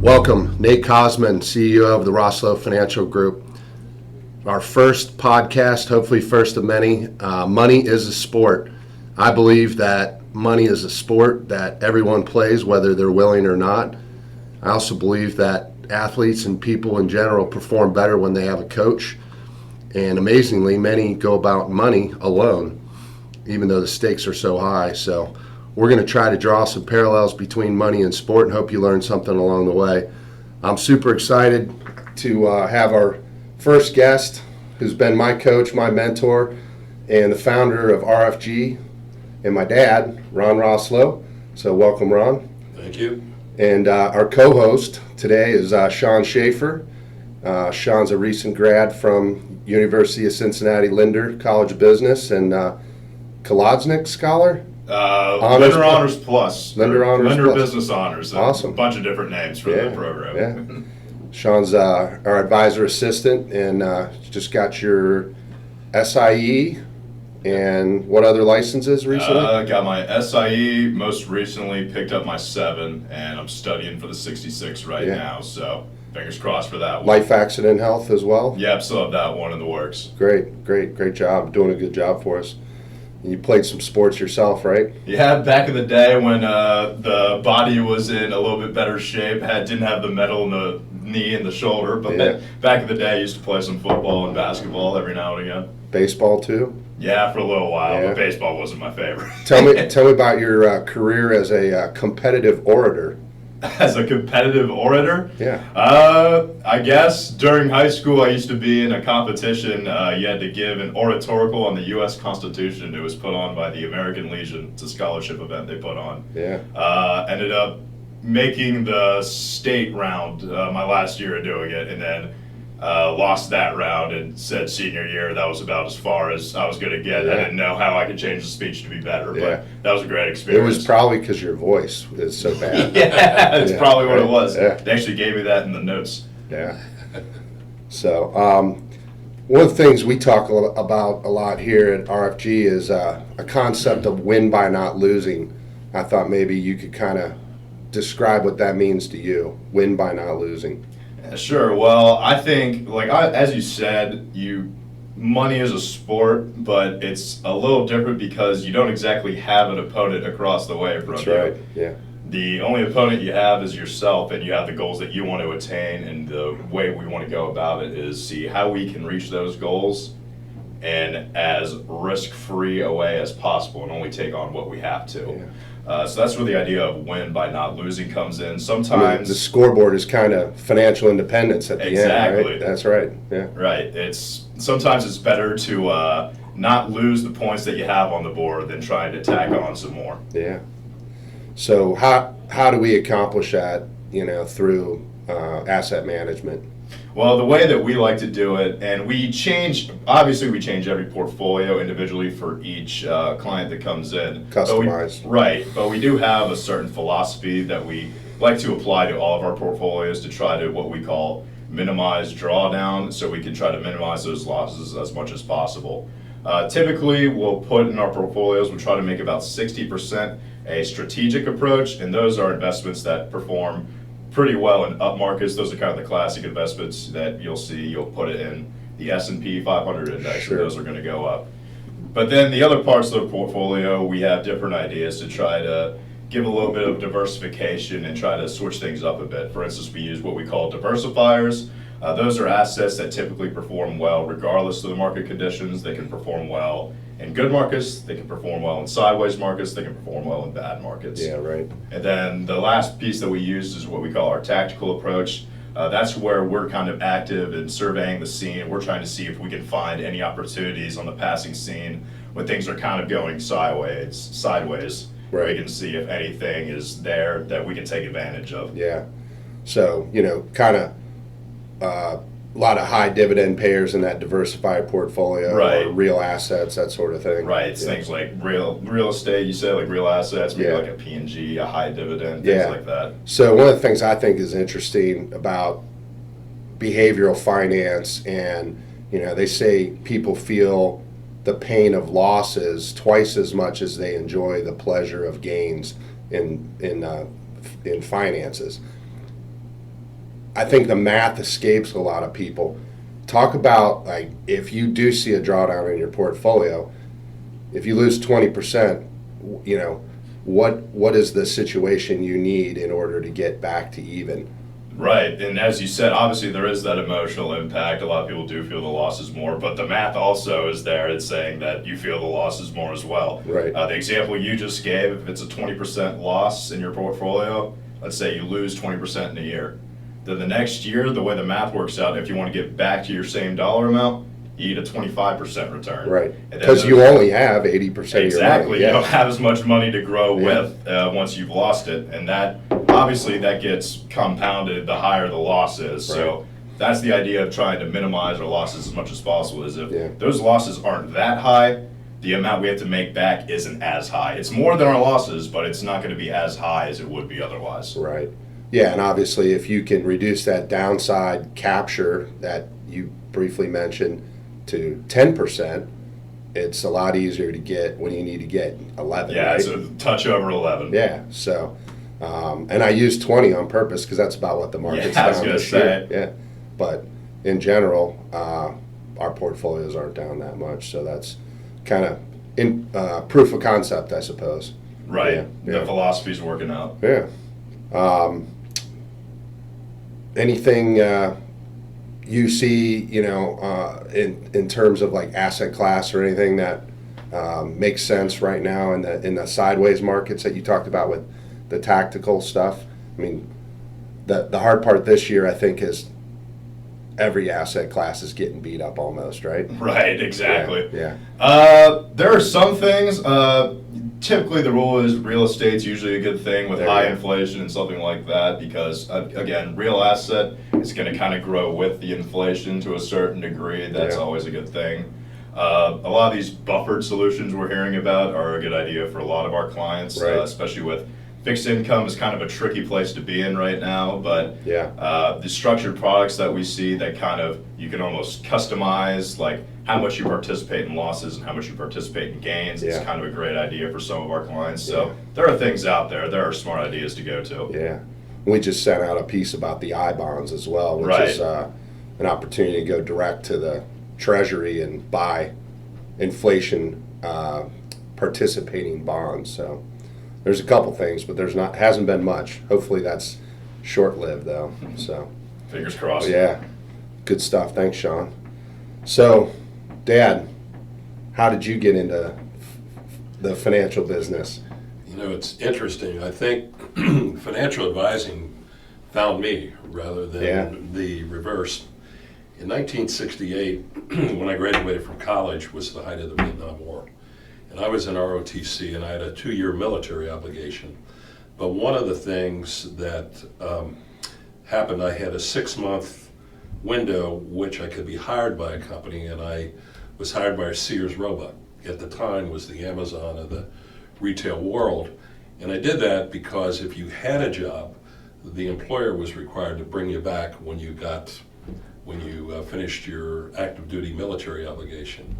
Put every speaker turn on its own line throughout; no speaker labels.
Welcome, Nate Kosman, CEO of the Rosselot Financial Group. Our first podcast, hopefully first of many. Money is a sport. I believe that money is a sport that everyone plays, whether they're willing or not. I also believe that athletes and people in general perform better when they have a coach. And amazingly, many go about money alone, even though the stakes are so high. So we're going to try to draw some parallels between money and sport and hope you learn something along the way. I'm super excited to have our first guest, who's been my coach, my mentor, and the founder of RFG, and my dad, Ron Rosselot. So welcome, Ron.
Thank you.
And our co-host today is Sean Schaeffer. Sean's a recent grad from University of Cincinnati Linder College of Business and Kolodnik Scholar.
Linder Honors Plus.
Linder Honors
Linder
Plus.
Business Honors.
Awesome.
A bunch of different names for the program.
Yeah. Sean's our advisor assistant and just got your SIE and what other licenses recently?
Got my SIE, most recently picked up my 7, and I'm studying for the 66 right now, so fingers crossed for that one.
Life accident health as well?
Yep, still have that one in the works.
Great job. Doing a good job for us. You played some sports yourself, right?
Yeah, back in the day when the body was in a little bit better shape, didn't have the metal in the knee and the shoulder, but back in the day I used to play some football and basketball every now and again.
Baseball too?
Yeah, for a little while, but baseball wasn't my favorite.
Tell me about your career as a competitive orator.
As a competitive orator?
Yeah.
I guess during high school I used to be in a competition. You had to give an oratorical on the U.S. Constitution. It was put on by the American Legion. It's a scholarship event they put on.
Yeah.
Ended up making the state round my last year of doing it, and then lost that round and said senior year that was about as far as I was going to get.
Yeah.
I didn't know how I could change the speech to be better,
Yeah.
but that was a great experience.
It was probably because your voice is so bad.
Yeah, that's probably what it was.
Yeah.
They actually gave me that in the notes.
Yeah. So one of the things we talk about a lot here at RFG is a concept of win by not losing. I thought maybe you could kind of describe what that means to you, win by not losing.
Sure. Well, I think, as you said, money is a sport, but it's a little different because you don't exactly have an opponent across the way from you.
That's right. Yeah.
The only opponent you have is yourself, and you have the goals that you want to attain, and the way we want to go about it is see how we can reach those goals and as risk-free a way as possible, and only take on what we have to.
Yeah.
So that's where the idea of win by not losing comes in.
I
Sometimes
mean, the scoreboard is kind of financial independence at the end, right? That's right. Yeah.
Right. Sometimes it's better to not lose the points that you have on the board than trying to tack on some more.
Yeah. So how do we accomplish that? Through asset management.
Well, the way that we like to do it, and we change every portfolio individually for each client that comes in.
Customized.
But we do have a certain philosophy that we like to apply to all of our portfolios to try to what we call minimize drawdown, so we can try to minimize those losses as much as possible. Typically, we'll put in our portfolios, we'll try to make about 60% a strategic approach, and those are investments that perform pretty well in up markets. Those are kind of the classic investments that you'll see. You'll put it in the S&P 500 index,
Sure.
and those are going to go up. But then the other parts of the portfolio, we have different ideas to try to give a little bit of diversification and try to switch things up a bit. For instance, we use what we call diversifiers. Those are assets that typically perform well regardless of the market conditions. They can perform well in good markets, they can perform well in sideways markets, they can perform well in bad markets.
Yeah, right.
And then the last piece that we use is what we call our tactical approach. That's where we're kind of active in surveying the scene. We're trying to see if we can find any opportunities on the passing scene when things are kind of going sideways. Where we can see if anything is there that we can take advantage of.
Yeah. So, kind of a lot of high dividend payers in that diversified portfolio,
Right.
or real assets, that sort of thing.
Right, it's things like real estate, you said, like real assets, maybe
Yeah.
like a P&G, a high dividend, things
Yeah.
like that.
So one of the things I think is interesting about behavioral finance, and they say people feel the pain of losses twice as much as they enjoy the pleasure of gains in finances. I think the math escapes a lot of people. Talk about, like, if you do see a drawdown in your portfolio, if you lose 20%, you know, what is the situation you need in order to get back to even?
Right, and as you said, obviously there is that emotional impact. A lot of people do feel the losses more, but the math also is there. It's saying that you feel the losses more as well.
Right.
The example you just gave, if it's a 20% loss in your portfolio, let's say you lose 20% in a year, then the next year, the way the math works out, if you want to get back to your same dollar amount, you need a 25% return.
Right,
And
because
then
you only have 80% of your money.
exactly, you
Yeah.
don't have as much money to grow
Yeah.
with once you've lost it, and that obviously that gets compounded the higher the loss is. So that's the idea of trying to minimize our losses as much as possible. Is if
Yeah.
those losses aren't that high, the amount we have to make back isn't as high. It's more than our losses, but it's not going to be as high as it would be otherwise.
Right. Yeah, and obviously if you can reduce that downside capture that you briefly mentioned to 10%, it's a lot easier to get when you need to get 11,
Yeah,
right?
it's a touch over 11.
Yeah, so, and I use 20 on purpose because that's about what the market's
Yeah, I was
down
gonna
this
say.
year. Yeah, but in general, our portfolios aren't down that much, so that's kind of in proof of concept, I suppose.
Right,
Yeah,
the
yeah.
philosophy's working out.
Yeah. Anything you see, you know, in terms of like asset class or anything that makes sense right now in the sideways markets that you talked about with the tactical stuff? I mean, the hard part this year, I think, is every asset class is getting beat up almost, right?
Right, exactly.
Yeah.
There are some things. Typically, the rule is real estate's usually a good thing with
There
high
you go.
inflation and something like that because, again, real asset is going to kind of grow with the inflation to a certain degree. That's
Yeah.
always a good thing. A lot of these buffered solutions we're hearing about are a good idea for a lot of our clients,
Right.
especially with fixed income is kind of a tricky place to be in right now, but
Yeah.
the structured products that we see that kind of you can almost customize like how much you participate in losses and how much you participate in gains. It's
Yeah.
kind of a great idea for some of our clients. So
Yeah.
there are things out there. There are smart ideas to go to.
Yeah. We just sent out a piece about the I bonds as well, which
Right.
is an opportunity to go direct to the Treasury and buy inflation participating bonds. So there's a couple things, but hasn't been much. Hopefully that's short-lived though. So
Fingers crossed.
yeah, good stuff. Thanks, Sean. So, Dad, how did you get into the financial business?
You know, it's interesting. I think financial advising found me rather than
Yeah.
the reverse. In 1968, when I graduated from college, was the height of the Vietnam War. And I was in ROTC and I had a 2-year military obligation. But one of the things that happened, I had a 6-month window which I could be hired by a company, and I was hired by Sears Roebuck. At the time was the Amazon of the retail world. And I did that because if you had a job, the employer was required to bring you back when you finished your active duty military obligation.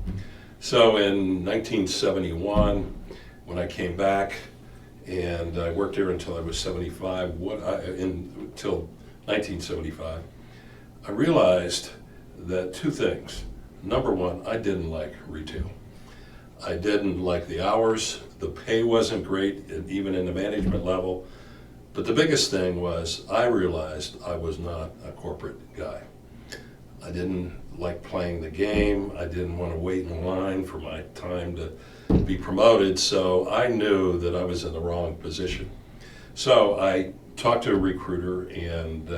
So in 1971, when I came back, and I worked there until I was 75, until 1975, I realized that 2 things. Number one, I didn't like retail. I didn't like the hours, the pay wasn't great, even in the management level. But the biggest thing was I realized I was not a corporate guy. I didn't like playing the game. I didn't want to wait in line for my time to be promoted, so I knew that I was in the wrong position. So I talked to a recruiter, and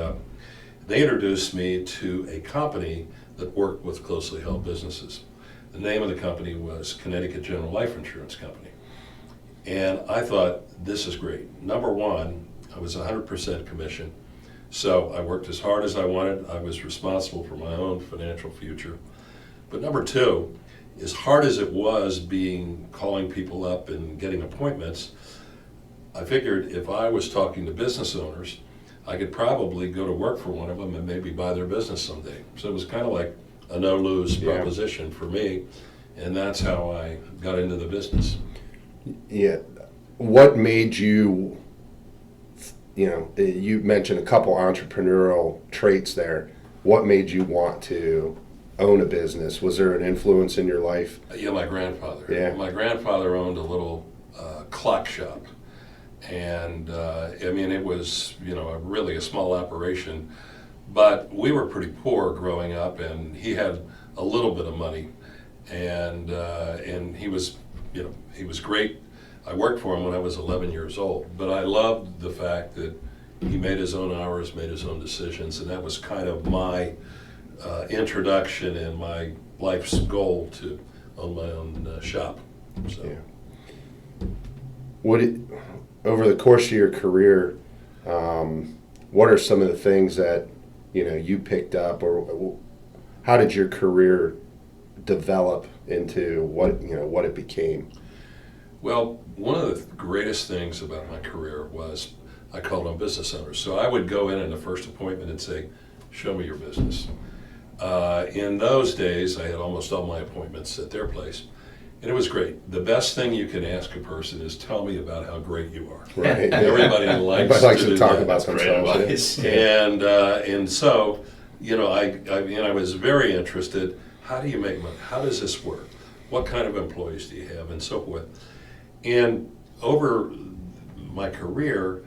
they introduced me to a company that worked with closely held businesses. The name of the company was Connecticut General Life Insurance Company. And I thought, this is great. Number one, I was 100% commission. So I worked as hard as I wanted. I was responsible for my own financial future. But number two, as hard as it was calling people up and getting appointments, I figured if I was talking to business owners, I could probably go to work for one of them and maybe buy their business someday. So it was kind of like a no-lose proposition for me, and that's how I got into the business.
Yeah. What made you, you mentioned a couple entrepreneurial traits there. What made you want to own a business? Was there an influence in your life?
Yeah, my grandfather.
Yeah.
My grandfather owned a little clock shop. And it was, really a small operation. But we were pretty poor growing up, and he had a little bit of money. And he was, he was great. I worked for him when I was 11 years old. But I loved the fact that he made his own hours, made his own decisions, and that was kind of my introduction and my life's goal to own my own shop. So.
Yeah. Over the course of your career, what are some of the things that you picked up, or how did your career develop into what it became?
Well, one of the greatest things about my career was I called on business owners. So I would go in the first appointment and say, "Show me your business." In those days, I had almost all my appointments at their place. And it was great. The best thing you can ask a person is, tell me about how great you are.
Right.
Everybody likes
to talk about themselves.
And so, I was very interested. How do you make money? How does this work? What kind of employees do you have, and so forth. And over my career,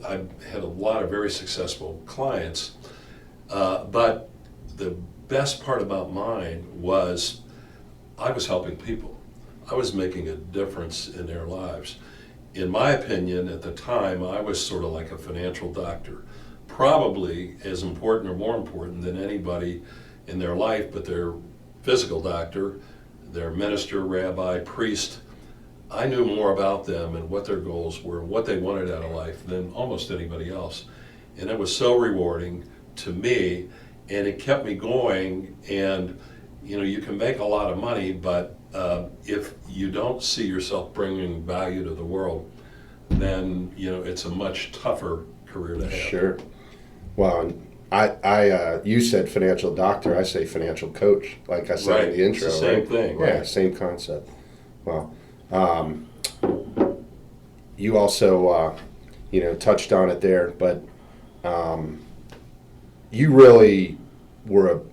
I had a lot of very successful clients. But the best part about mine was I was helping people. I was making a difference in their lives. In my opinion, at the time, I was sort of like a financial doctor, probably as important or more important than anybody in their life, but their physical doctor, their minister, rabbi, priest. I knew more about them and what their goals were, what they wanted out of life than almost anybody else. And it was so rewarding to me, and it kept me going. And you can make a lot of money, but if you don't see yourself bringing value to the world, then it's a much tougher career to have.
Sure. Well, you said financial doctor. I say financial coach, like I said in the intro.
It's the same thing.
Yeah,
right?
Same concept. Well, you also touched on it there, but you really were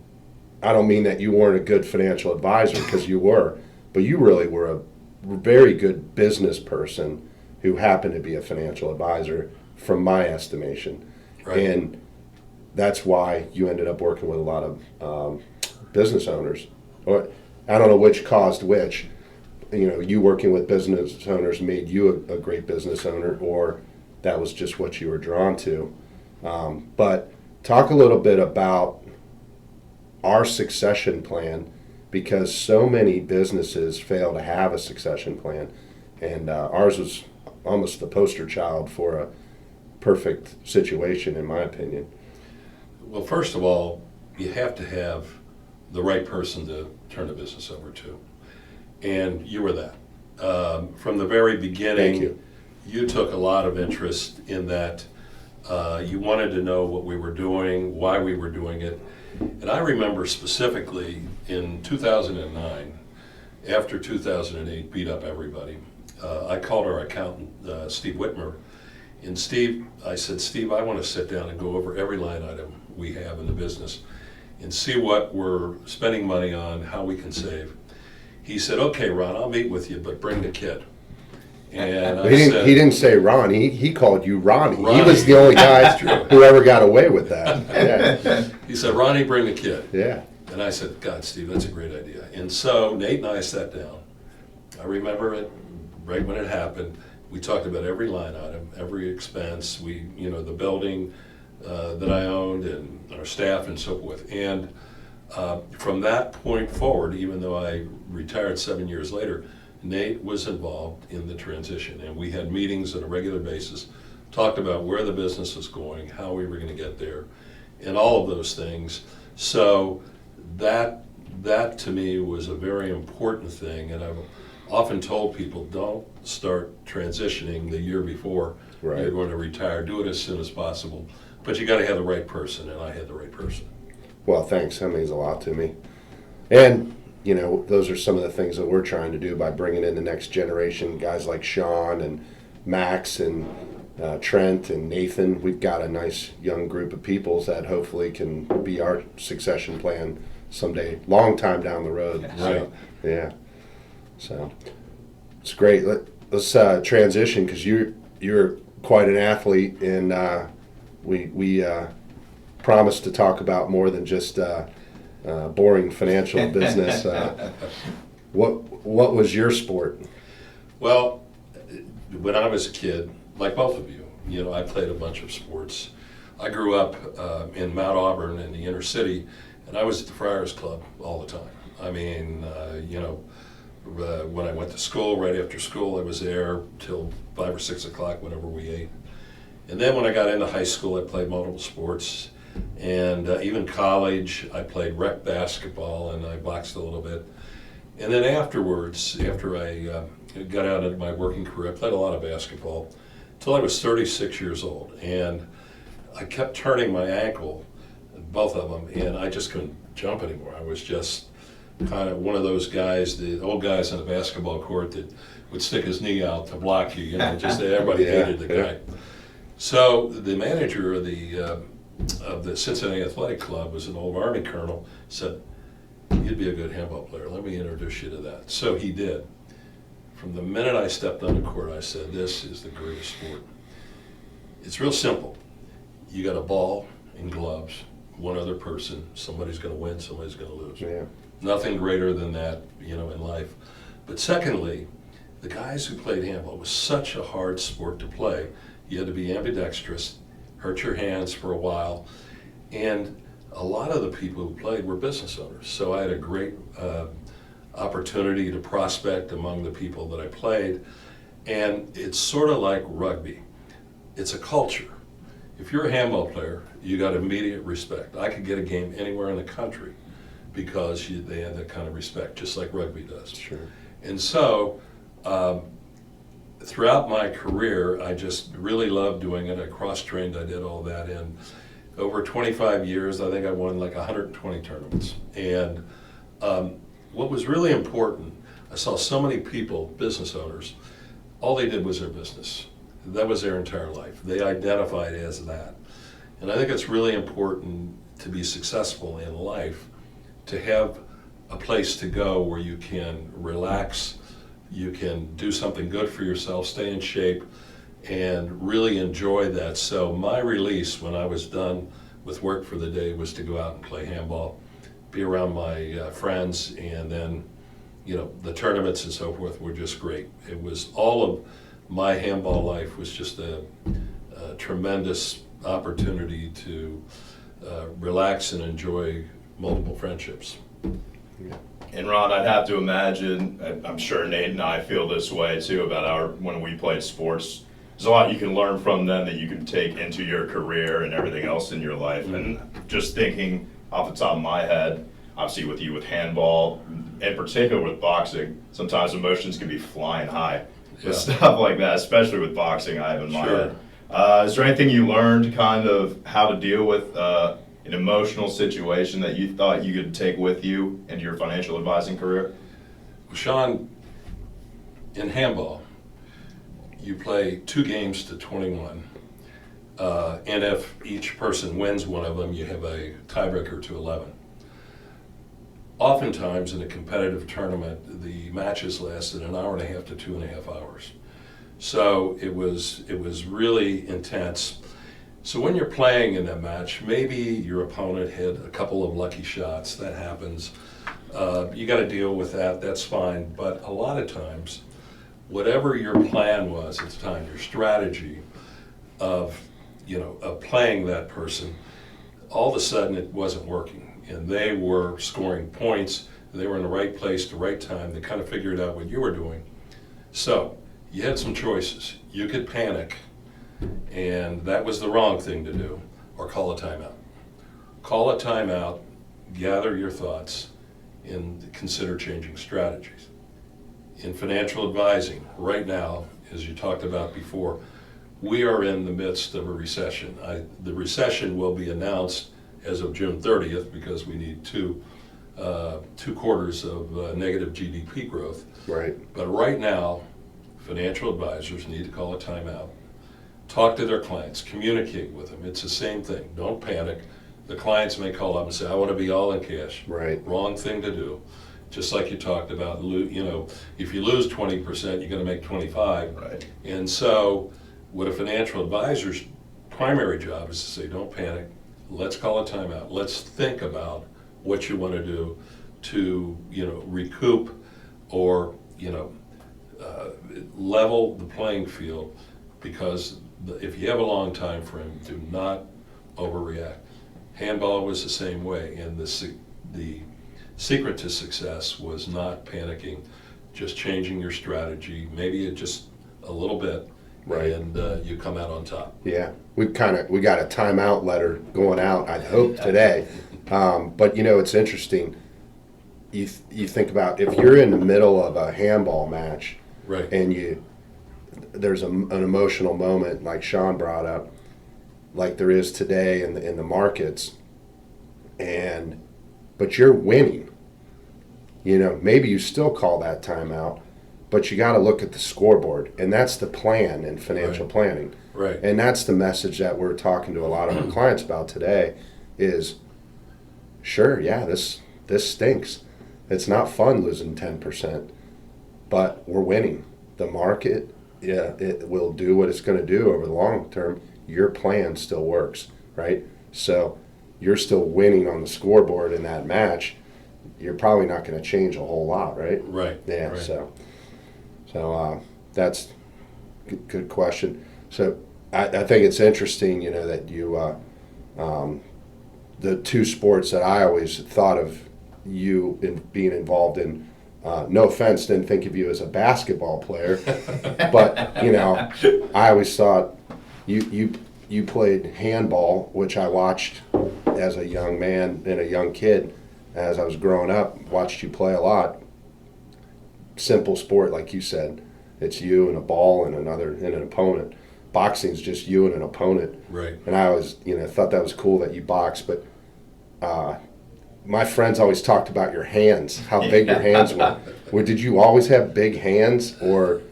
I don't mean that you weren't a good financial advisor, because you were, but you really were a very good business person who happened to be a financial advisor, from my estimation.
Right.
And that's why you ended up working with a lot of business owners. Or, I don't know which caused which. You working with business owners made you a great business owner, or that was just what you were drawn to. But talk a little bit about our succession plan, because so many businesses fail to have a succession plan, and ours was almost the poster child for a perfect situation, in my opinion.
Well, first of all, you have to have the right person to turn a business over to, and you were that. From the very beginning,
Thank
you took a lot of interest in that. You wanted to know what we were doing, why we were doing it. And I remember specifically in 2009, after 2008 beat up everybody, I called our accountant, Steve Whitmer, and I said, Steve, I want to sit down and go over every line item we have in the business and see what we're spending money on, how we can save. He said, okay, Ron, I'll meet with you, but bring the kid. And
he didn't say Ron. He called you Ronnie.
Ronnie.
He was the only guy who ever got away with that. Yeah.
He said, Ronnie, bring the kid.
Yeah.
And I said, God, Steve, that's a great idea. And so Nate and I sat down. I remember it right when it happened. We talked about every line item, every expense. The building that I owned, and our staff, and so forth. And from that point forward, even though I retired 7 years later, Nate was involved in the transition, and we had meetings on a regular basis, talked about where the business was going, how we were going to get there, and all of those things. So that to me was a very important thing, and I've often told people, don't start transitioning the year before
Right.
you're going to retire. Do it as soon as possible, but you got to have the right person, and I had the right person.
Well, thanks. That means a lot to me. And those are some of the things that we're trying to do by bringing in the next generation, guys like Sean and Max and Trent and Nathan. We've got a nice young group of peoples that hopefully can be our succession plan someday, long time down the road.
Right.
So, yeah. So it's great. Let's transition, because you're quite an athlete, and we promised to talk about more than just boring financial business. What was your sport?
Well, when I was a kid, like both of you, I played a bunch of sports. I grew up in Mount Auburn in the inner city, and I was at the Friars Club all the time. I mean, when I went to school, right after school, I was there till 5 or 6 o'clock whenever we ate. And then when I got into high school, I played multiple sports. And even college, I played rec basketball, and I boxed a little bit. And then afterwards, after I got out into my working career, I played a lot of basketball until I was 36 years old. And I kept turning my ankle, both of them, and I just couldn't jump anymore. I was just kind of one of those guys, the old guys on the basketball court that would stick his knee out to block you. Just everybody hated the guy. So the manager of the Cincinnati Athletic Club was an old Army colonel, said, "You'd be a good handball player. Let me introduce you to that." So he did. From the minute I stepped on the court, I said, "This is the greatest sport." It's real simple. You got a ball and gloves, one other person, somebody's going to win, somebody's going to lose.
Yeah.
Nothing greater than that, in life. But secondly, the guys who played handball, it was such a hard sport to play. You had to be ambidextrous, hurt your hands for a while, and a lot of the people who played were business owners. So I had a great opportunity to prospect among the people that I played, and it's sort of like rugby. It's a culture. If you're a handball player, you got immediate respect. I could get a game anywhere in the country because they had that kind of respect, just like rugby does.
Sure.
And so, throughout my career, I just really loved doing it. I cross-trained, I did all that. And over 25 years, I think I won like 120 tournaments. And what was really important, I saw so many people, business owners, all they did was their business. That was their entire life. They identified as that. And I think it's really important to be successful in life, to have a place to go where you can relax, you can do something good for yourself, stay in shape, and really enjoy that. So my release when I was done with work for the day was to go out and play handball, be around my friends, and then, the tournaments and so forth were just great. It was all of my handball life was just a tremendous opportunity to relax and enjoy multiple friendships.
And Ron, I'd have to imagine, I'm sure Nate and I feel this way too about when we played sports. There's a lot you can learn from them that you can take into your career and everything else in your life. And just thinking off the top of my head, obviously with you with handball, in particular with boxing, sometimes emotions can be flying high.
Yeah.
Stuff like that, especially with boxing, I have in my
Sure.
head. Is there anything you learned kind of how to deal with an emotional situation that you thought you could take with you into your financial advising career?
Well, Sean, in handball, you play 2 games to 21, and if each person wins one of them, you have a tiebreaker to 11. Oftentimes in a competitive tournament, the matches lasted an hour and a half to 2.5 hours. So it was really intense. So when you're playing in that match, maybe your opponent hit a couple of lucky shots. That happens. You got to deal with that. That's fine. But a lot of times, whatever your plan was at the time, your strategy of playing that person, all of a sudden it wasn't working. And they were scoring points. They were in the right place at the right time. They kind of figured out what you were doing. So you had some choices. You could panic, and that was the wrong thing to do, or call a timeout. Call a timeout, gather your thoughts, and consider changing strategies. In financial advising, right now, as you talked about before, we are in the midst of a recession. The recession will be announced as of June 30th because we need two quarters of negative GDP growth.
Right.
But right now, financial advisors need to call a timeout, talk to their clients, communicate with them. It's the same thing. Don't panic. The clients may call up and say, I want to be all in cash.
Right.
Wrong thing to do. Just like you talked about, if you lose 20%, you're going to make 25.
Right.
And so what a financial advisor's primary job is to say, don't panic. Let's call a timeout. Let's think about what you want to do to, recoup or, level the playing field, because if you have a long time frame, do not overreact. Handball was the same way, and the secret to success was not panicking, just changing your strategy, maybe it just a little bit,
Right.
and you come out on top.
Yeah, we got a timeout letter going out, I hope, today. But it's interesting. You think about if you're in the middle of a handball match,
Right.
and there's an emotional moment like Sean brought up, like there is today in the markets, but you're winning. Maybe you still call that timeout, but you got to look at the scoreboard, and that's the plan in financial
Right.
planning.
Right.
And that's the message that we're talking to a lot of our clients about today is, sure, yeah, this stinks. It's not fun losing 10%, but we're winning. The market, yeah, it will do what it's going to do over the long term. Your plan still works, right? So you're still winning on the scoreboard in that match. You're probably not going to change a whole lot, right?
Right.
Yeah,
Right.
so that's good question. So I think it's interesting, that you, the two sports that I always thought of you in being involved in, no offense, didn't think of you as a basketball player, but, I always thought you played handball, which I watched as a young man and a young kid as I was growing up, watched you play a lot. Simple sport, like you said. It's you and a ball and an opponent. Boxing's just you and an opponent.
Right.
And I always, thought that was cool that you boxed, but my friends always talked about your hands, how big your hands were. Did you always have big hands, or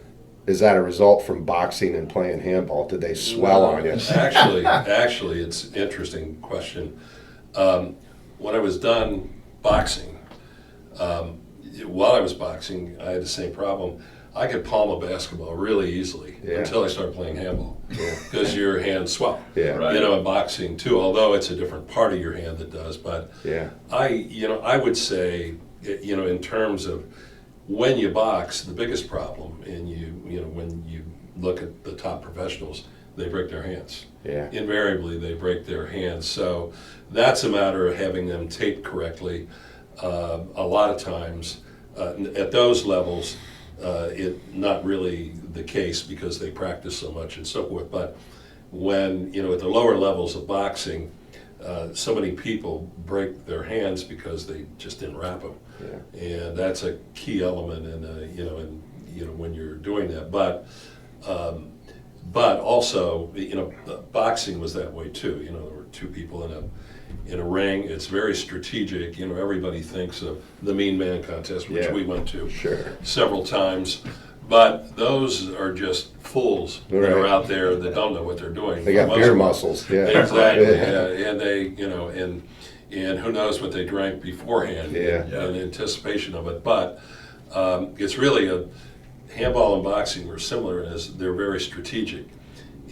is that a result from boxing and playing handball? Did they swell on you?
Actually, it's an interesting question. When I was done boxing, while I was boxing, I had the same problem. I could palm a basketball really easily until I started playing handball, because your hands swell.
Yeah.
Right.
In boxing too, although it's a different part of your hand that does. But
Yeah.
I would say, in terms of when you box, the biggest problem, and when you look at the top professionals, they break their hands.
Yeah.
Invariably, they break their hands. So that's a matter of having them taped correctly. A lot of times, at those levels, it not really the case because they practice so much and so forth. But when at the lower levels of boxing, so many people break their hands because they just didn't wrap them, and that's a key element in when you're doing that. But also, boxing was that way too. There were two people in a ring. It's very strategic. Everybody thinks of the Mean Man contest, which we went to several times. But those are just fools that are out there that don't know what they're doing.
They got beer muscles. Yeah.
Exactly. Yeah. And they, and who knows what they drank beforehand in anticipation of it. But it's really handball and boxing were similar as they're very strategic.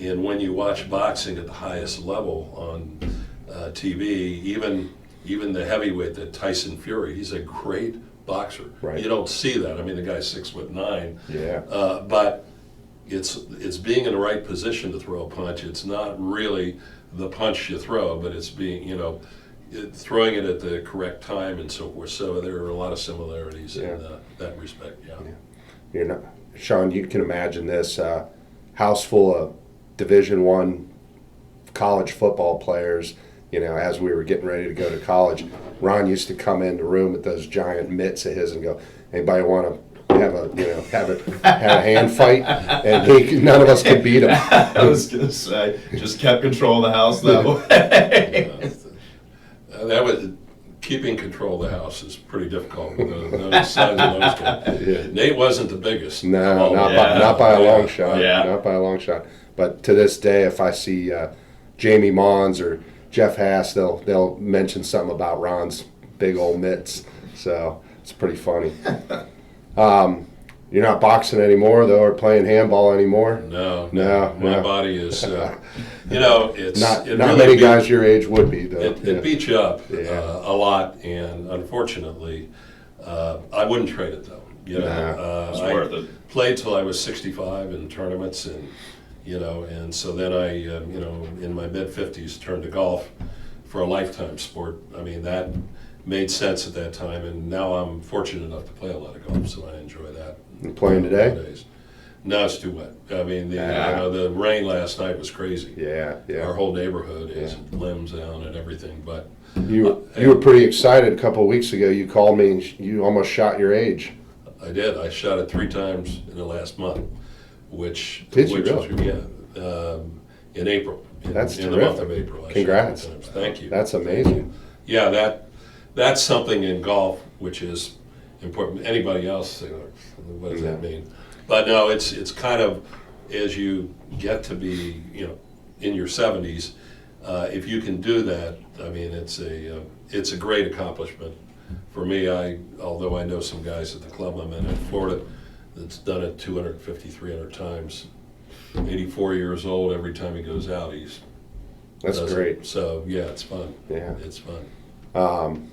And when you watch boxing at the highest level on TV, even the heavyweight, that Tyson Fury, he's a great boxer.
Right.
You don't see that. I mean, the guy's 6'9".
Yeah.
But it's being in the right position to throw a punch. It's not really the punch you throw, but it's being throwing it at the correct time and so forth. So there are a lot of similarities in that respect. Yeah.
Sean, you can imagine this house full of Division I college football players. As we were getting ready to go to college, Ron used to come in the room with those giant mitts of his and go, "Anybody want to have a hand fight?" And none of us could beat him.
I was gonna say, just kept control of the house that way.
That was keeping control of the house is pretty difficult with those sons and those guys. Nate wasn't the biggest.
No, not by a long shot.
Yeah.
Not by a long shot. But to this day, if I see Jamie Mons or Jeff Haas, they'll mention something about Ron's big old mitts. So it's pretty funny. You're not boxing anymore, though, or playing handball anymore?
No.
No.
My body is, it's
Not
it
not
really
many guys your age would be, though.
It beats you up
Yeah.
a lot, and unfortunately, I wouldn't trade it though.
It's
I
worth it.
played till I was 65 in tournaments, and and so then I, in my mid 50s, turned to golf for a lifetime sport. I mean, that made sense at that time, and now I'm fortunate enough to play a lot of golf, so I enjoy that.
You playing today?
Nowadays. No, it's too wet. I mean, the rain last night was crazy.
Yeah.
Our whole neighborhood is limbs down and everything, but
You were pretty excited a couple of weeks ago. You called me and you almost shot your age.
I did. I shot it 3 times in the last month,
Did you really?
In April.
That's
in the
terrific.
month of April. I
Congrats.
shot 3 times. Thank you.
That's amazing.
Yeah, that's something in golf which is important. Anybody else, what does that mean? But no, it's kind of, as you get to be, in your 70s, if you can do that, I mean, it's a great accomplishment. For me, although I know some guys at the club I'm in Florida that's done it 250, 300 times, 84 years old, every time he goes out,
That's
does
great.
it. So yeah, it's fun.
Yeah.
It's fun.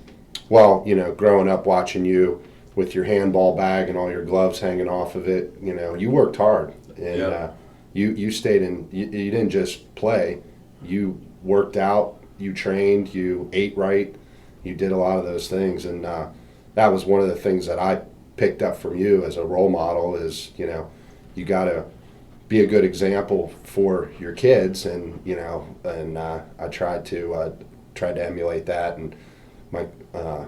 Well, growing up watching you with your handball bag and all your gloves hanging off of it, you worked hard. And
Yeah.
you stayed in, you didn't just play, you worked out, you trained, you ate right, you did a lot of those things. And that was one of the things that I picked up from you as a role model is, you got to be a good example for your kids. And, I tried to emulate that. And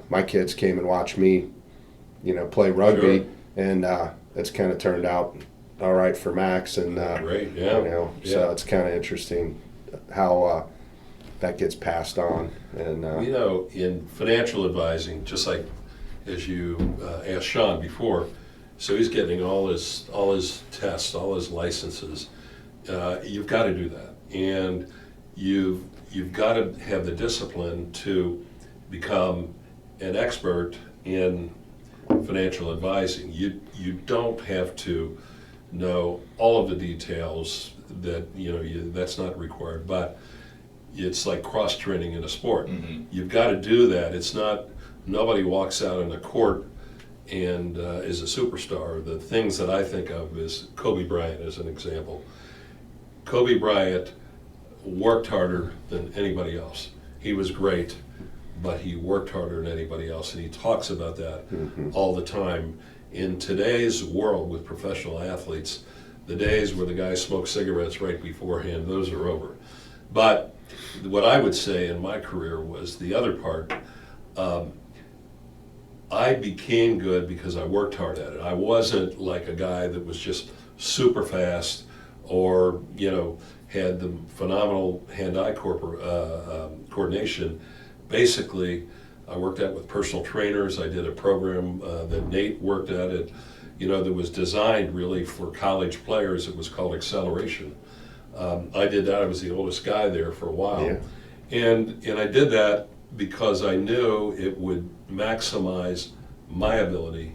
my kids came and watched me, play rugby,
Sure.
and it's kind of turned out all right for Max. And
Great, yeah.
So it's kind of interesting how that gets passed on. And
in financial advising, just like as you asked Sean before, so he's getting all his tests, all his licenses. You've got to do that, and you've got to have the discipline to become an expert in financial advising. You don't have to know all of the details that that's not required, but it's like cross training in a sport.
Mm-hmm.
You've got to do that. It's not, nobody walks out in a court and is a superstar. The things that I think of is Kobe Bryant as an example. Kobe Bryant worked harder than anybody else. He was great, but he worked harder than anybody else, and he talks about that all the time. In today's world with professional athletes, the days where the guy smoked cigarettes right beforehand, those are over. But what I would say in my career was the other part. I became good because I worked hard at it. I wasn't like a guy that was just super fast or had the phenomenal hand-eye coordination. Basically, I worked out with personal trainers. I did a program that Nate worked at it, that was designed really for college players. It was called Acceleration. I did that. I was the oldest guy there for a while.
Yeah.
And I did that because I knew it would maximize my ability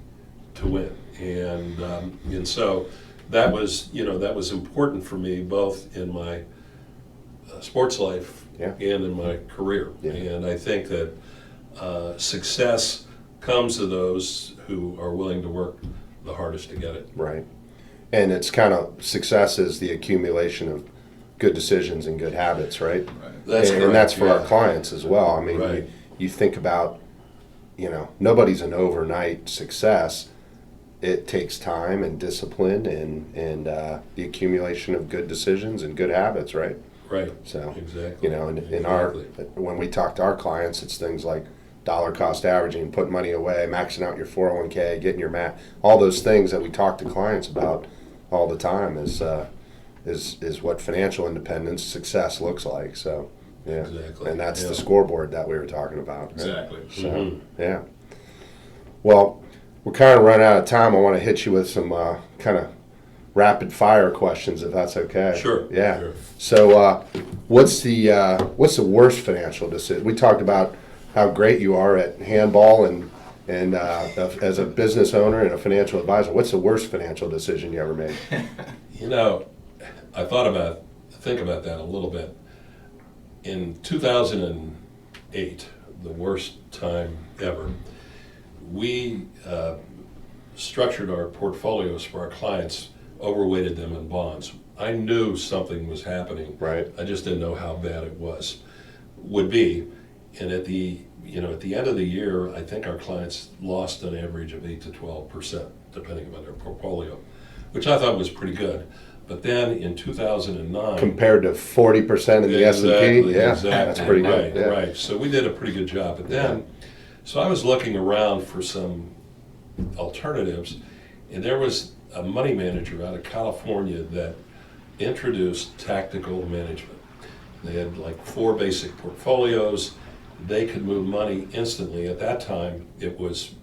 to win. And so that was important for me, both in my sports life
Yeah.
and in my career.
Yeah.
And I think that success comes to those who are willing to work the hardest to get it.
Right. And it's kind of, success is the accumulation of good decisions and good habits, right?
That's
and
correct,
that's for our
yeah.
clients as well. I mean,
Right.
you think about, nobody's an overnight success. It takes time and discipline and the accumulation of good decisions and good habits, right?
Right.
So,
Exactly.
when we talk to our clients, it's things like dollar cost averaging, putting money away, maxing out your 401k, getting your all those things that we talk to clients about all the time is what financial independence success looks like. So, yeah.
Exactly.
And that's
Yeah.
the scoreboard that we were talking about. Right?
Exactly.
So, yeah. Well, we're kind of running out of time. I want to hit you with some kind of rapid fire questions, if that's okay.
Sure.
Yeah.
Sure.
So, what's the worst financial decision? We talked about how great you are at handball and as a business owner and a financial advisor. What's the worst financial decision you ever made?
I think about that a little bit. In 2008, the worst time ever, we structured our portfolios for our clients, overweighted them in bonds. I knew something was happening.
Right.
I just didn't know how bad it would be. And at the end of the year, I think our clients lost an average of 8 to 12%, depending on their portfolio, which I thought was pretty good. But then in 2009,
Compared to 40% in the S&P? Yeah,
exactly,
that's pretty
right,
good. Yeah.
right. So we did a pretty good job. But then, so I was looking around for some alternatives, and there was a money manager out of California that introduced tactical management. They had like 4 basic portfolios. They could move money instantly. At that time, it was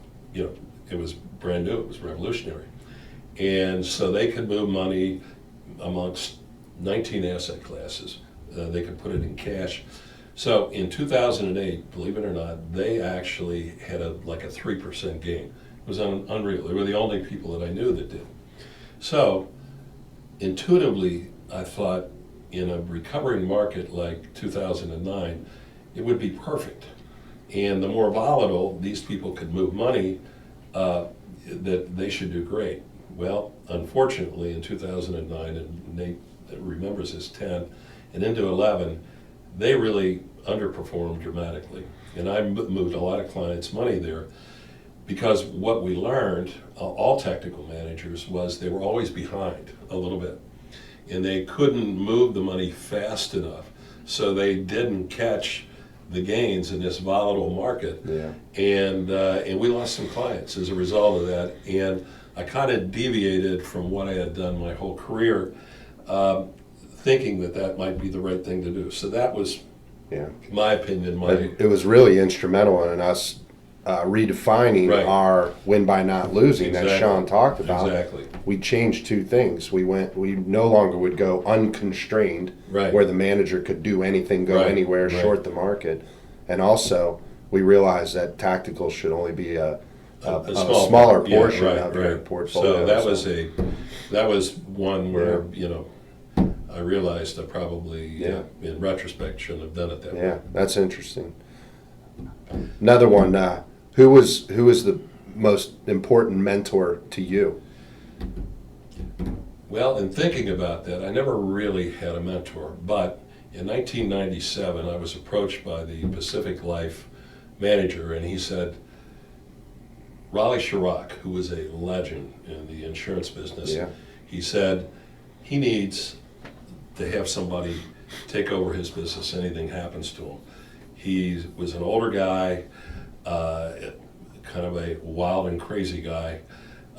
brand new. It was revolutionary. And so they could move money amongst 19 asset classes. They could put it in cash. So in 2008, believe it or not, they actually had like a 3% gain. It was unreal. They were the only people that I knew that did. So intuitively, I thought in a recovering market like 2009, it would be perfect. And the more volatile these people could move money, that they should do great. Well, unfortunately, in 2009, and Nate remembers this 10, and into 11, they really underperformed dramatically. And I moved a lot of clients' money there because what we learned, all technical managers, was they were always behind a little bit. And they couldn't move the money fast enough. So they didn't catch the gains in this volatile market.
Yeah.
And we lost some clients as a result of that. And I kind of deviated from what I had done my whole career, thinking that might be the right thing to do. So that was, my opinion.
It was really instrumental in us redefining
Right.
our win by not losing that
Exactly.
Sean talked about.
Exactly.
We changed 2 things. We no longer would go unconstrained,
Right.
where the manager could do anything, go
Right.
anywhere,
Right.
short the market. And also, we realized that tactical should only be a smaller portion of your portfolio.
So that was one where I realized I probably in retrospect shouldn't have done it that way.
Yeah, that's interesting. Another one. Who was the most important mentor to you?
Well, in thinking about that, I never really had a mentor, but in 1997, I was approached by the Pacific Life manager, and he said, Raleigh Chirac, who was a legend in the insurance business, he said he needs to have somebody take over his business, anything happens to him. He was an older guy, kind of a wild and crazy guy,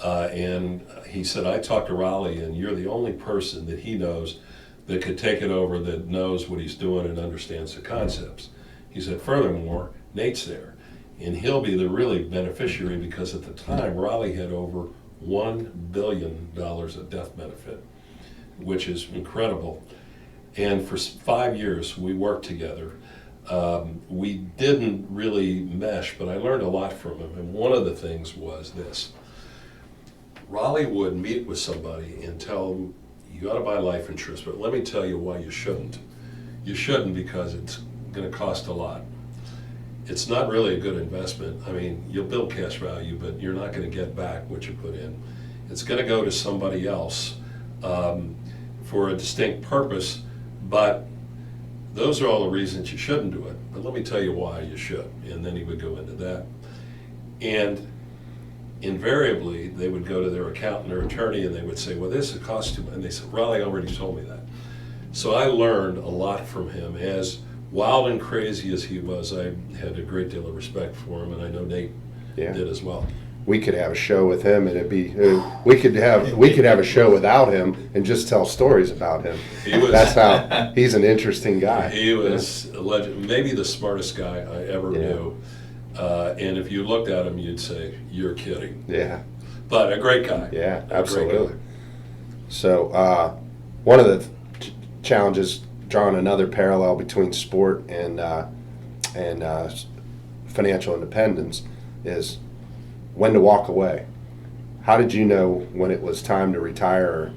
and he said, I talked to Raleigh, and you're the only person that he knows that could take it over, that knows what he's doing and understands the concepts. He said, furthermore, Nate's there, and he'll be the really beneficiary because at the time, Raleigh had over $1 billion of death benefit, which is incredible. And for 5 years, we worked together. We didn't really mesh, but I learned a lot from him. And one of the things was this. Raleigh would meet with somebody and tell them, you ought to buy life insurance, but let me tell you why you shouldn't. You shouldn't because it's going to cost a lot. It's not really a good investment. I mean, you'll build cash value, but you're not going to get back what you put in. It's going to go to somebody else for a distinct purpose, but those are all the reasons you shouldn't do it. But let me tell you why you should. And then he would go into that. And invariably, they would go to their accountant or attorney and they would say, well, this costs too much. And they said, Raleigh already told me that. So I learned a lot from him. As wild and crazy as he was, I had a great deal of respect for him, and I know Nate did as well.
We could have a show with him, and it'd be we could have a show without him and just tell stories about him. That's how he's an interesting guy.
He was a legend, maybe the smartest guy I ever knew. And if you looked at him, you'd say, "You're kidding."
Yeah.
But a great guy.
Yeah, absolutely. So one of the challenges, drawing another parallel between sport and financial independence, is when to walk away. How did you know when it was time to retire?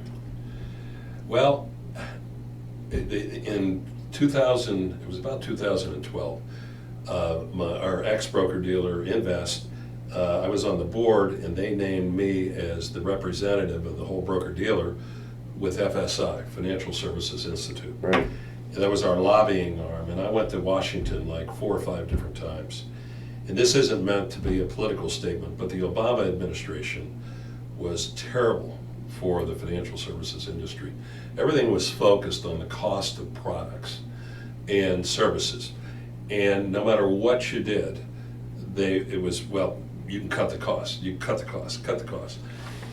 Well, in 2000, it was about 2012, our ex-broker dealer, Invest, I was on the board, and they named me as the representative of the whole broker dealer with FSI, Financial Services Institute.
Right.
And that was our lobbying arm, and I went to Washington like 4 or 5 different times. And this isn't meant to be a political statement, but the Obama administration was terrible for the financial services industry. Everything was focused on the cost of products and services. And no matter what you did, it was, well, you can cut the cost, you cut the cost, cut the cost.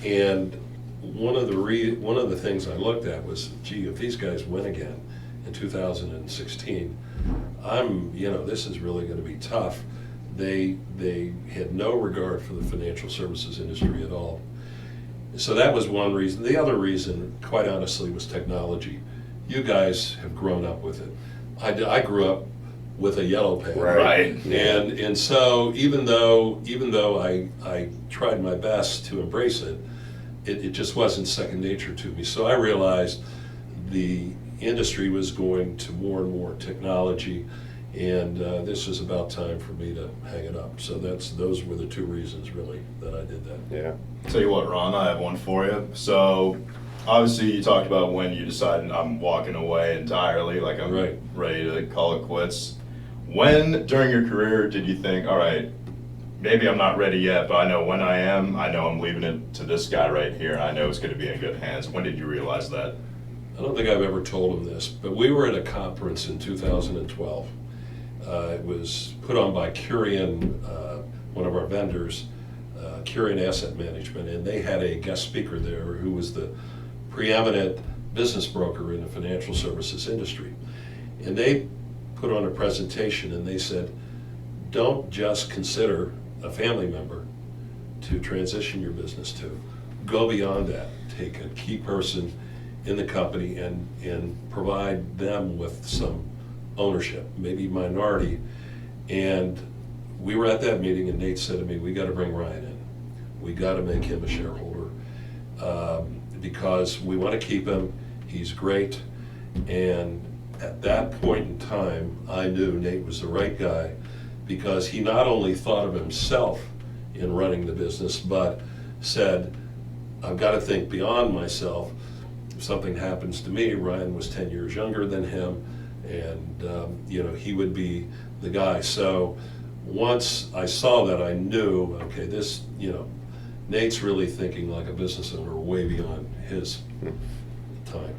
And one of the things I looked at was, gee, if these guys win again in 2016, this is really going to be tough. They had no regard for the financial services industry at all. So that was one reason. The other reason, quite honestly, was technology. You guys have grown up with it. I grew up with a yellow pen.
Right.
And so even though I tried my best to embrace it, it just wasn't second nature to me. So I realized the industry was going to more and more technology, and this was about time for me to hang it up. So those were the 2 reasons really that I did that.
Yeah.
Tell you what, Ron, I have one for you. So, obviously, you talked about when you decided I'm walking away entirely, like I'm
Right.
ready to call it quits. When, during your career, did you think, all right, maybe I'm not ready yet, but I know when I am, I know I'm leaving it to this guy right here. I know it's going to be in good hands. When did you realize that?
I don't think I've ever told him this, but we were at a conference in 2012. It was put on by Curian, one of our vendors, Curian Asset Management, and they had a guest speaker there who was the preeminent business broker in the financial services industry. And they put on a presentation, and they said, don't just consider a family member to transition your business to. Go beyond that. Take a key person in the company and provide them with some ownership, maybe minority. And we were at that meeting, and Nate said to me, we got to bring Ryan in. We got to make him a shareholder because we want to keep him. He's great. And at that point in time, I knew Nate was the right guy because he not only thought of himself in running the business, but said, I've got to think beyond myself. If something happens to me, Ryan was 10 years younger than him, and he would be the guy. So once I saw that, I knew, okay, this, Nate's really thinking like a business owner way beyond his time.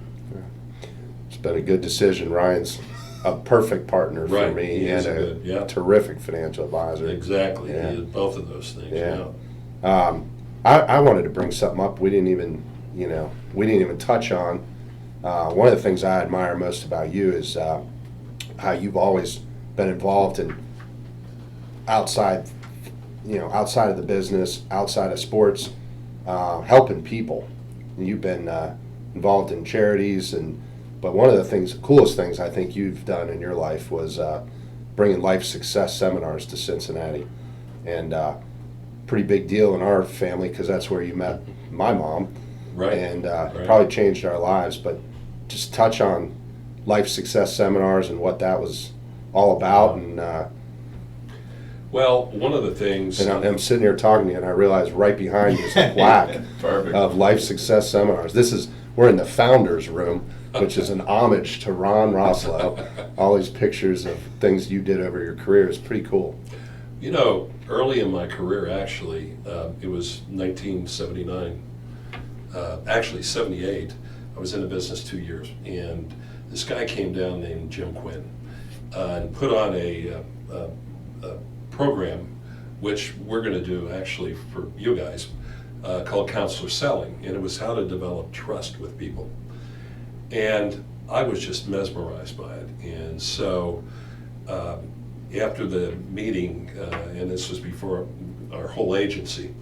It's been a good decision. Ryan's a perfect partner for
Right,
me
he
and
is
a
good, yeah.
terrific financial advisor.
Exactly,
Yeah.
he did both of those things.
Yeah. I wanted to bring something up we didn't even touch on. One of the things I admire most about you is how you've always been involved in outside of the business, outside of sports, helping people. You've been involved in charities, but one of the coolest things I think you've done in your life was bringing life success seminars to Cincinnati, and pretty big deal in our family because that's where you met my mom,
Right.
and
Right.
probably changed our lives. But just touch on life success seminars and what that was all about, and
Well, one of the things.
I'm sitting here talking to you, and I realize right behind you is a plaque
Perfect.
of life success seminars. We're in the founders room, which is an homage to Ron Rosselot. All these pictures of things you did over your career is pretty cool.
Early in my career, actually, it was 1979, actually 78. I was in the business 2 years, and this guy came down named Jim Quinn and put on a program, which we're going to do actually for you guys, called Counselor Selling, and it was how to develop trust with people. And I was just mesmerized by it. And so after the meeting, and this was before our whole agency,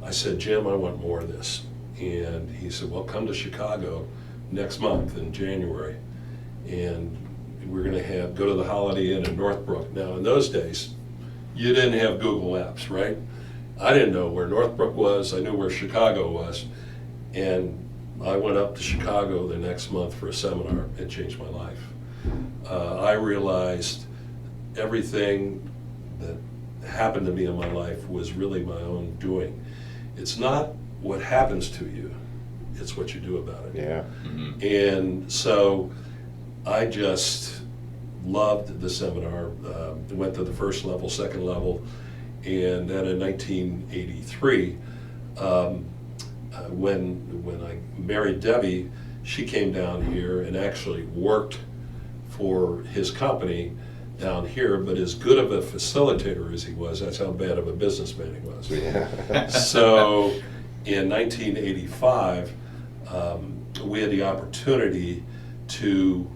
I said, Jim, I want more of this. And he said, well, come to Chicago next month in January, and we're going to go to the Holiday Inn in Northbrook. Now, in those days, you didn't have Google Maps, right? I didn't know where Northbrook was. I knew where Chicago was. And I went up to Chicago the next month for a seminar. It changed my life. I realized everything that happened to me in my life was really my own doing. It's not what happens to you, it's what you do about it.
Yeah.
And so I just loved the seminar. Went to the first level, second level, and then in 1983, when I married Debbie, she came down here and actually worked for his company down here, but as good of a facilitator as he was, that's how bad of a businessman he was.
Yeah.
So in 1985, we had the opportunity to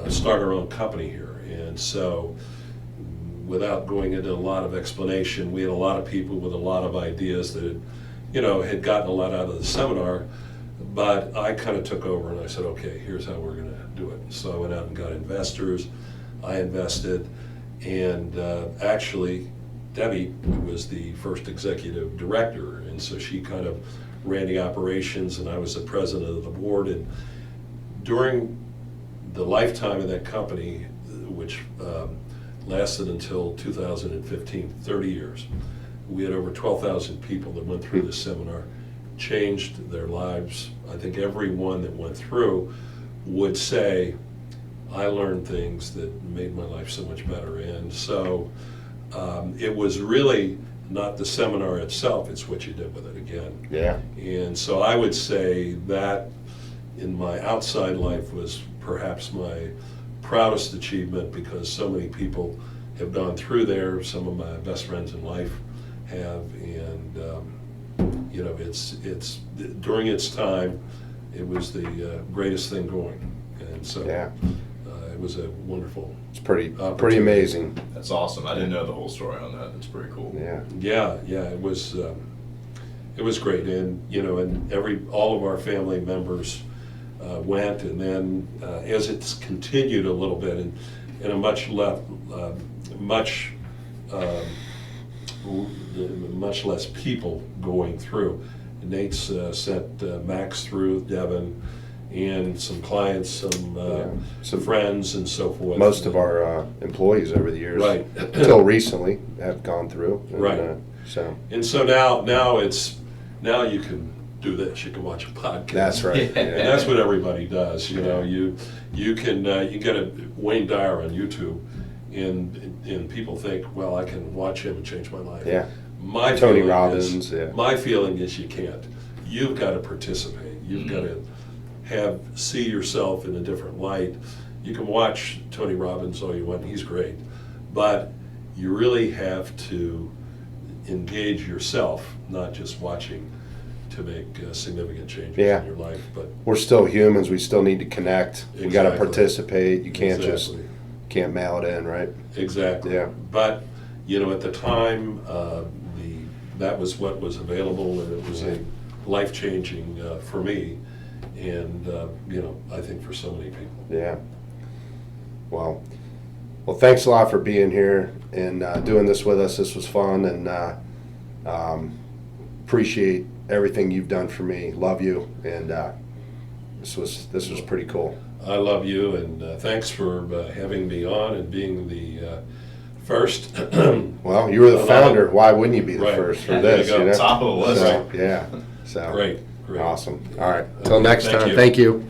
start our own company here. And so without going into a lot of explanation, we had a lot of people with a lot of ideas that had gotten a lot out of the seminar, but I kind of took over and I said, okay, here's how we're going to do it. So I went out and got investors. I invested, and actually Debbie was the first executive director, and so she kind of ran the operations, and I was the president of the board. And during the lifetime of that company, which lasted until 2015, 30 years, we had over 12,000 people that went through this seminar, changed their lives. I think everyone that went through would say, I learned things that made my life so much better. And so it was really not the seminar itself, it's what you did with it again.
Yeah.
And so I would say that in my outside life was perhaps my proudest achievement, because so many people have gone through there. Some of my best friends in life have, and it's during its time, it was the greatest thing going. And so
Yeah.
it was a wonderful.
It's pretty
opportunity.
amazing.
That's awesome. I didn't know the whole story on that. That's pretty cool.
Yeah.
Yeah, it was great, and all of our family members went, and then as it's continued a little bit, and a much less people going through. Nate's sent Max through, Devin, and some clients, some friends, and so forth.
Most of our employees over the years,
Right.
until recently, have gone through. And,
Right. And so now you can do this. You can watch a podcast.
That's right.
Yeah.
And that's what everybody does. You can get a Wayne Dyer on YouTube, and people think, well, I can watch him and change my life.
Yeah.
My
Tony
feeling
Robbins,
is,
yeah.
My feeling is you can't. You've got to participate. You've got to see yourself in a different light. You can watch Tony Robbins all you want. He's great, but you really have to engage yourself, not just watching to make significant changes
Yeah.
in your life. But
We're still humans. We still need to connect. We got to
Exactly.
participate. You can't
Exactly.
can't mail it in, right?
Exactly.
Yeah.
But at the time, that was what was available, and it was a life-changing for me, and I think for so many people.
Yeah. Well, thanks a lot for being here and doing this with us. This was fun, and appreciate everything you've done for me. Love you, and this was pretty cool.
I love you, and thanks for having me on and being the first.
Well, you were the
I love
founder.
it.
Why wouldn't you be the
Right.
first for
There
this?
you go.
Top of the list.
So, yeah. So
Great.
awesome. All right. Till next
Thank
time.
you.
Thank you.